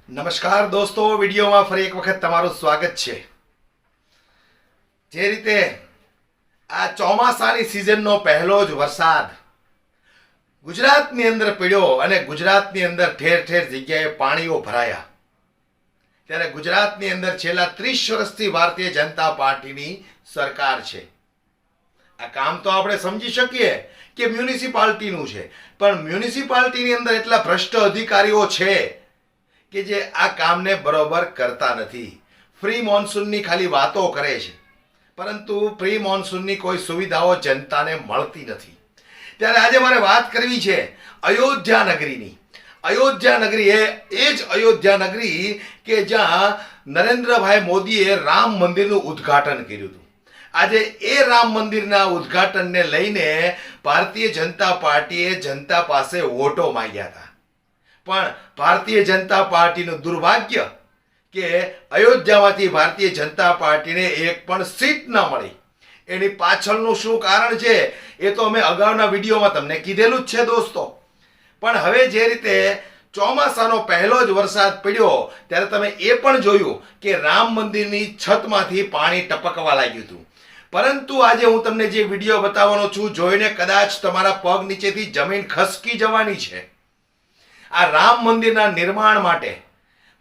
નમસ્કાર દોસ્તો, વિડીયોમાં ફરી એક વખત તમારું સ્વાગત છે। જે રીતે આ ચોમાસાની સિઝનનો પહેલો જ વરસાદ ગુજરાતની અંદર પડ્યો અને ગુજરાતની અંદર ઠેર ઠેર જગ્યાએ પાણીઓ ભરાયા, ત્યારે ગુજરાતની અંદર છેલ્લા 30 વર્ષથી ભારતીય જનતા પાર્ટીની સરકાર છે। આ કામ તો આપણે સમજી શકીએ કે મ્યુનિસિપાલિટીનું છે, પણ મ્યુનિસિપાલિટીની અંદર એટલા ભ્રષ્ટ અધિકારીઓ છે કે જે આ કામને બરોબર કરતા નથી। ફ્રી મોન્સૂનની ખાલી વાતો કરે છે, પરંતુ ફ્રી મોન્સૂનની કોઈ સુવિધાઓ જનતાને મળતી નથી। ત્યારે આજે મારે વાત કરવી છે અયોધ્યા નગરીની। અયોધ્યા નગરી એ જ અયોધ્યા નગરી કે જ્યાં નરેન્દ્રભાઈ મોદીએ રામ મંદિરનું ઉદ્ઘાટન કર્યું હતું। આજે એ રામ મંદિરના ઉદ્ઘાટનને લઈને ભારતીય જનતા પાર્ટીએ જનતા પાસે વોટો માંગ્યા હતા, પણ ભારતીય જનતા પાર્ટીનું દુર્ભાગ્ય કે અયોધ્યામાંથી ભારતીય જનતા પાર્ટીને એક પણ સીટ ન મળી। એની પાછળનું શું કારણ છે એ તો અમે અગાઉના વિડીયોમાં તમને કીધેલું જ છે દોસ્તો। પણ હવે જે રીતે ચોમાસાનો પહેલો જ વરસાદ પડ્યો ત્યારે તમે એ પણ જોયું કે રામ મંદિરની છતમાંથી પાણી ટપકવા લાગ્યું હતું, પરંતુ આજે હું તમને જે વિડીયો બતાવવાનો છું જોઈને કદાચ તમારા પગ નીચેથી જમીન ખસકી જવાની છે। આ રામ મંદિરના નિર્માણ માટે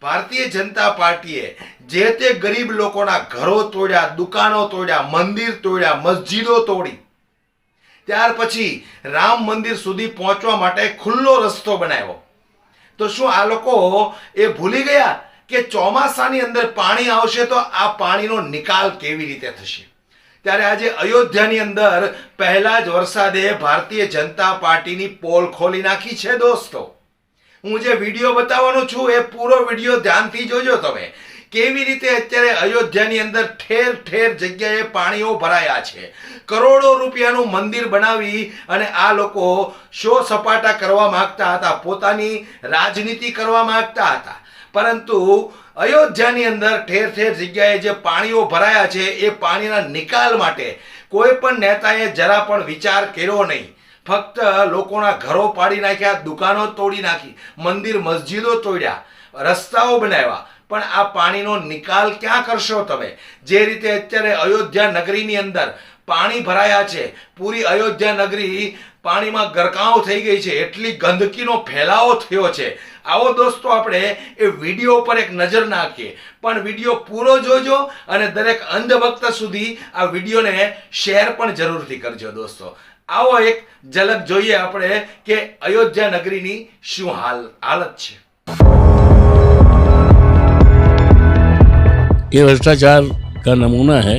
ભારતીય જનતા પાર્ટીએ જે તે ગરીબ લોકોના ઘરો તોડ્યા, દુકાનો તોડ્યા, મંદિર તોડ્યા, મસ્જિદો તોડી, ત્યાર પછી રામ મંદિર સુધી પહોંચવા માટે ખુલ્લો રસ્તો બનાવ્યો। તો શું આ લોકો એ ભૂલી ગયા કે ચોમાસાની અંદર પાણી આવશે તો આ પાણીનો નિકાલ કેવી રીતે થશે? ત્યારે આજે અયોધ્યાની અંદર પહેલા જ વરસાદે ભારતીય જનતા પાર્ટીની પોલ ખોલી નાખી છે દોસ્તો। હું જે વિડીયો બતાવવાનો છું એ પૂરો વિડીયો ધ્યાનથી જોજો તમે, કેવી રીતે અત્યારે અયોધ્યાની અંદર ઠેર ઠેર જગ્યાએ પાણીઓ ભરાયા છે। કરોડો રૂપિયાનું મંદિર બનાવી અને આ લોકો શો સપાટા કરવા માંગતા હતા, પોતાની રાજનીતિ કરવા માંગતા હતા, પરંતુ અયોધ્યાની અંદર ઠેર ઠેર જગ્યાએ જે પાણીઓ ભરાયા છે એ પાણીના નિકાલ માટે કોઈ પણ નેતાએ જરા પણ વિચાર કર્યો નહીં। ફક્ત લોકોના ઘરો પાડી નાખ્યા, દુકાનો તોડી નાખી, મંદિર મસ્જિદો તોડ્યા, રસ્તાઓ બનાવ્યા, પણ આ પાણીનો નિકાલ ક્યાં કરશો તમે? જે રીતે અત્યારે અયોધ્યા નગરીની અંદર પાણી ભરાયા છે, પૂરી અયોધ્યા નગરી પાણીમાં ગરકાવ થઈ ગઈ છે, એટલી ગંદકીનો ફેલાવો થયો છે। આવો દોસ્તો આપણે એ વિડીયો પર એક નજર નાખીએ, પણ વિડીયો પૂરો જોજો અને દરેક અંધભક્ત સુધી આ વિડીયોને શેર પણ જરૂરથી કરજો દોસ્તો। આવો એક ઝલક જોઈએ આપણે કે અયોધ્યા નગરીની શું હાલત છે। ये भ्रष्टाचार का नमूना है।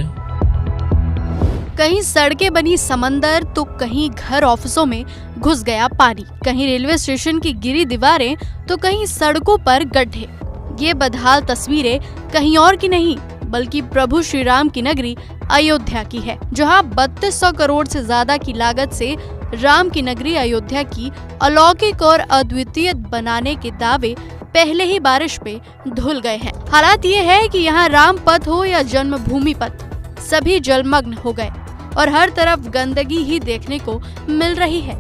कहीं सड़कें बनी समंदर तो कहीं घर ऑफिसों में घुस गया पानी, कहीं रेलवे स्टेशन की गिरी दीवारें तो कहीं सड़कों पर गड्ढे। ये बदहाल तस्वीरें कहीं और की नहीं बल्कि प्रभु श्री राम की नगरी अयोध्या की है, जहां 3200 करोड़ से ज्यादा की लागत से राम की नगरी अयोध्या की अलौकिक और अद्वितीय बनाने के दावे पहले ही बारिश पे धुल गए हैं। हालात ये है कि यहाँ राम पथ हो या जन्मभूमि पथ, सभी जलमग्न हो गए और हर तरफ गंदगी ही देखने को मिल रही है।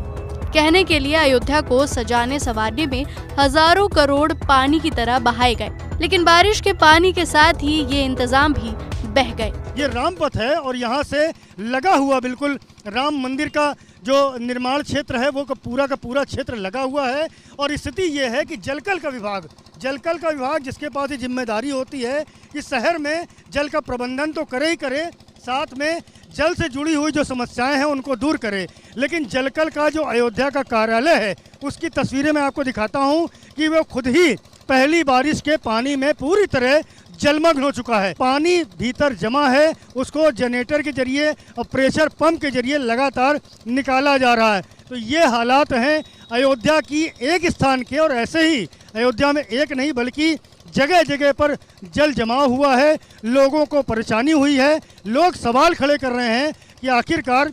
कहने के लिए अयोध्या को सजाने संवारने में हजारों करोड़ पानी की तरह बहाए गए, लेकिन बारिश के पानी के साथ ही ये इंतजाम भी बह गए। ये राम पथ है और यहाँ से लगा हुआ बिल्कुल राम मंदिर का जो निर्माण क्षेत्र है वो का पूरा क्षेत्र लगा हुआ है। और स्थिति ये है कि जलकल का विभाग जिसके पास ये जिम्मेदारी होती है कि शहर में जल का प्रबंधन तो करे ही करे, साथ में जल से जुड़ी हुई जो समस्याएं हैं उनको दूर करे, लेकिन जलकल का जो अयोध्या का कार्यालय है उसकी तस्वीरें मैं आपको दिखाता हूं कि वो खुद ही पहली बारिश के पानी में पूरी तरह जलमग्न हो चुका है। पानी भीतर जमा है, उसको जनरेटर के जरिए और प्रेशर पंप के जरिए लगातार निकाला जा रहा है। तो ये हालात हैं अयोध्या की एक स्थान के, और ऐसे ही अयोध्या में एक नहीं बल्कि जगह जगह पर जल जमाव हुआ है, लोगों को परेशानी हुई है। लोग सवाल खड़े कर रहे हैं कि आखिरकार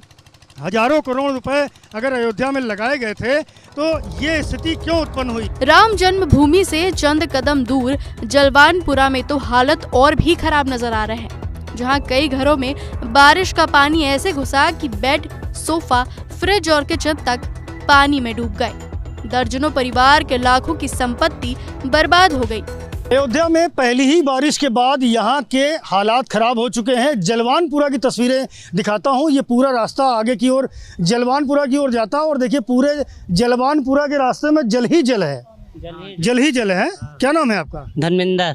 हजारों करोड़ रुपए अगर अयोध्या में लगाए गए थे तो ये स्थिति क्यों उत्पन्न हुई? राम जन्मभूमि से चंद कदम दूर जलवानपुरा में तो हालत और भी खराब नजर आ रहे हैं, जहां कई घरों में बारिश का पानी ऐसे घुसा कि बेड, सोफा, फ्रिज और किचन तक पानी में डूब गए। दर्जनों परिवार के लाखों की संपत्ति बर्बाद हो गई। अयोध्या में पहली ही बारिश के बाद यहाँ के हालात खराब हो चुके हैं। जलवानपुरा की तस्वीरें दिखाता हूँ। ये पूरा रास्ता आगे की ओर जलवानपुरा की ओर जाता है और देखिए पूरे जलवानपुरा के रास्ते में जल ही जल है, जल ही जल है। क्या नाम है आपका? धर्मेंद्र।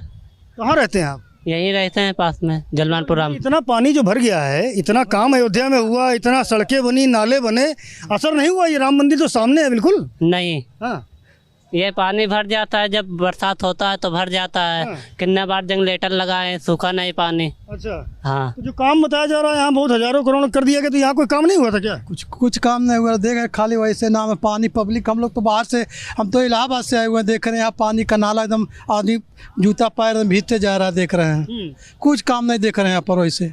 कहाँ रहते हैं आप? यहीं रहते हैं पास में जलवानपुरा में। इतना पानी जो भर गया है, इतना काम अयोध्या में हुआ, इतना सड़कें बनी, नाले बने, असर नहीं हुआ? ये राम मंदिर तो सामने है बिल्कुल। नहीं, हाँ, ये पानी भर जाता है जब बरसात होता है तो भर जाता है। हाँ। कितने बार जनरेटर लगाए, सूखा नहीं पानी। अच्छा। हाँ, तो जो काम बताया जा रहा है यहाँ बहुत हजारों करोड़ कर दिया गया, तो यहाँ कोई काम नहीं हुआ था क्या? कुछ काम नहीं हुआ, देख रहे खाली वैसे नाम है पानी। पब्लिक हम लोग तो बाहर से, हम तो इलाहाबाद से आए हुए हैं, देख रहे हैं यहाँ पानी का नाला एकदम, आदमी जूता पैर भीगते जा रहा है, देख रहे हैं। कुछ काम नहीं देख रहे हैं यहाँ पर वैसे।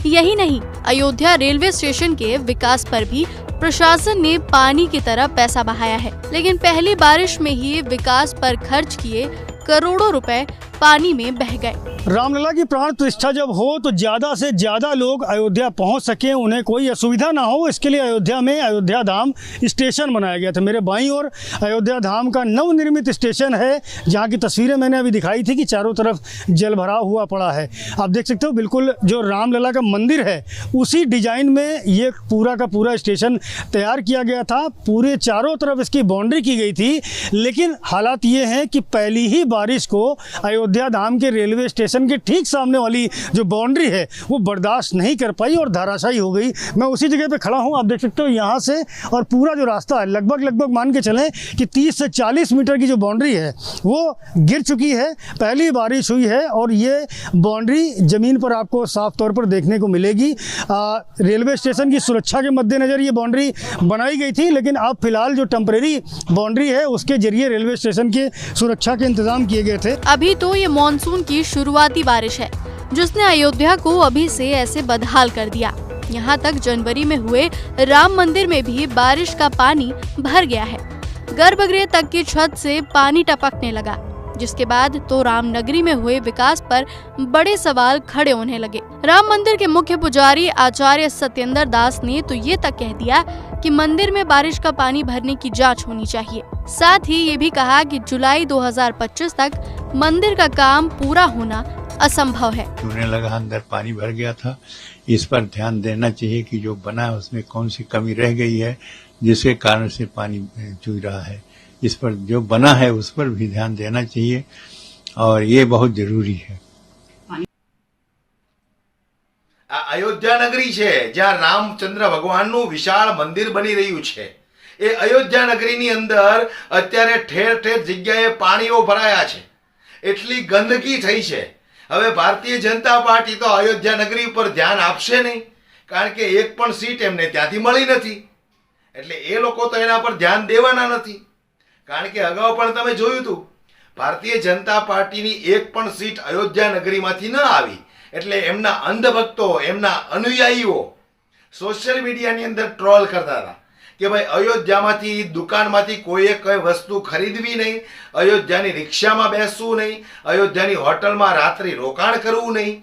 यही नहीं, अयोध्या रेलवे स्टेशन के विकास पर भी प्रशासन ने पानी की तरह पैसा बहाया है, लेकिन पहली बारिश में ही विकास पर खर्च किए करोड़ों रुपए पानी में बह गए। रामलला की प्राण प्रतिष्ठा जब हो तो ज्यादा से ज्यादा लोग अयोध्या पहुंच सके, उन्हें कोई असुविधा ना हो, इसके लिए अयोध्या में अयोध्या धाम स्टेशन बनाया गया था। मेरे बाईं ओर अयोध्या धाम का नवनिर्मित स्टेशन है, जहां की तस्वीरें मैंने अभी दिखाई थी कि चारों तरफ जल भरा हुआ पड़ा है। आप देख सकते हो बिल्कुल जो रामलला का मंदिर है उसी डिजाइन में ये पूरा का पूरा स्टेशन तैयार किया गया था। पूरे चारों तरफ इसकी बाउंड्री की गई थी, लेकिन हालात ये हैं कि पहली ही बारिश को अयोध्या धाम के रेलवे स्टेशन के ठीक सामने वाली जो बाउंड्री है वो बर्दाश्त नहीं कर पाई और धराशायी हो गई। मैं उसी जगह पे खड़ा हूँ, आप देख सकते हो यहाँ से और पूरा जो रास्ता है लगभग मान के चलें कि 30 से 40 मीटर की जो बाउंड्री है वो गिर चुकी है। पहली बारिश हुई है और ये बाउंड्री ज़मीन पर आपको साफ तौर पर देखने को मिलेगी। रेलवे स्टेशन की सुरक्षा के मद्देनज़र ये बाउंड्री बनाई गई थी, लेकिन अब फिलहाल जो टेम्परेरी बाउंड्री है उसके जरिए रेलवे स्टेशन के सुरक्षा के इंतजाम किए गए थे। अभी तो ये मॉनसून की शुरुआती बारिश है जिसने अयोध्या को अभी से ऐसे बदहाल कर दिया। यहाँ तक जनवरी में हुए राम मंदिर में भी बारिश का पानी भर गया है। गर्भगृह तक की छत से पानी टपकने लगा, जिसके बाद तो रामनगरी में हुए विकास पर बड़े सवाल खड़े होने लगे। राम मंदिर के मुख्य पुजारी आचार्य सत्येंद्र दास ने तो ये तक कह दिया कि मंदिर में बारिश का पानी भरने की जांच होनी चाहिए। साथ ही ये भी कहा कि जुलाई 2025 तक मंदिर का काम पूरा होना असंभव है। चूने लगा, अंदर पानी भर गया था। इस पर ध्यान देना चाहिए कि जो बना है उसमें कौन सी कमी रह गई है जिसके कारण से पानी चूई रहा है। इस पर जो बना है उस पर भी ध्यान देना चाहिए और ये बहुत जरूरी है। अयोध्या नगरी છે જ્યાં રામચંદ્ર ભગવાનનું વિશાળ મંદિર બની રહ્યું છે। એ અયોધ્યા નગરીની અંદર અત્યારે ઠેર ઠેર જગ્યાએ પાણીઓ ભરાયા છે, એટલી ગંદકી થઈ છે। હવે ભારતીય જનતા પાર્ટી તો અયોધ્યા નગરી ઉપર ધ્યાન આપશે નહીં, કારણ કે એક પણ સીટ એમને ત્યાંથી મળી નથી, એટલે એ લોકો તો એના પર ધ્યાન દેવાના નથી। કારણ કે અગાઉ પણ તમે જોયું હતું, ભારતીય જનતા પાર્ટીની એક પણ સીટ અયોધ્યા નગરીમાંથી ન આવી, એટલે એમના અંધભક્તો, એમના અનુયાયીઓ સોશિયલ મીડિયાની અંદર ટ્રોલ કરતા હતા કે ભાઈ અયોધ્યામાંથી દુકાનમાંથી કોઈએ કઈ વસ્તુ ખરીદવી નહીં, અયોધ્યાની રિક્ષામાં બેસવું નહીં, અયોધ્યાની હોટલમાં રાત્રિ રોકાણ કરવું નહીં।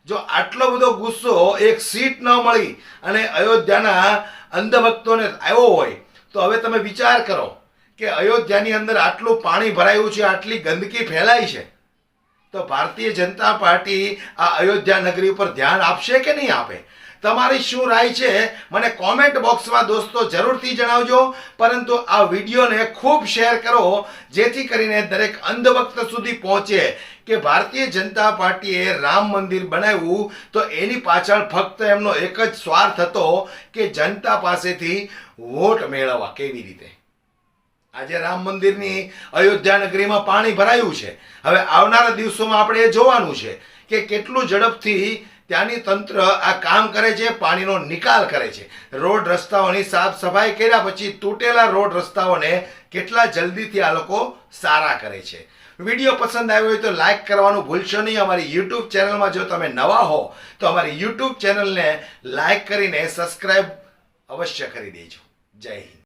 જો આટલો બધો ગુસ્સો એક સીટ ન મળી અને અયોધ્યાના અંધભક્તોને આવ્યો હોય તો હવે તમે વિચાર કરો કે અયોધ્યાની અંદર આટલું પાણી ભરાયું છે, આટલી ગંદકી ફેલાઈ છે, તો ભારતીય જનતા પાર્ટી આ અયોધ્યા નગરી ઉપર ધ્યાન આપશે કે નહીં આપે? તમારી શું રાય છે મને કોમેન્ટ બોક્સમાં દોસ્તો જરૂરથી જણાવજો। પરંતુ આ વિડીયોને ખૂબ શેર કરો જેથી કરીને દરેક અંધભક્ત સુધી પહોંચે કે ભારતીય જનતા પાર્ટીએ રામ મંદિર બનાવ્યું તો એની પાછળ ફક્ત એમનો એક જ સ્વાર્થ હતો કે જનતા પાસેથી વોટ મેળવવા। કેવી રીતે આજે રામ મંદિરની અયોધ્યા નગરીમાં પાણી ભરાયું છે। હવે આવનારા દિવસોમાં આપણે એ જોવાનું છે કે કેટલું ઝડપથી ત્યાંની તંત્ર આ કામ કરે છે, પાણીનો નિકાલ કરે છે। રોડ રસ્તાઓની સાફ સફાઈ કર્યા પછી તૂટેલા રોડ રસ્તાઓને કેટલા જલ્દીથી આ લોકો સારા કરે છે। વિડીયો પસંદ આવ્યો હોય તો લાઈક કરવાનું ભૂલશો નહીં। અમારી યુટ્યુબ ચેનલમાં જો તમે નવા હો તો અમારી યુટ્યુબ ચેનલને લાઈક કરીને સબસ્ક્રાઈબ અવશ્ય કરી દેજો। જય હિન્દ।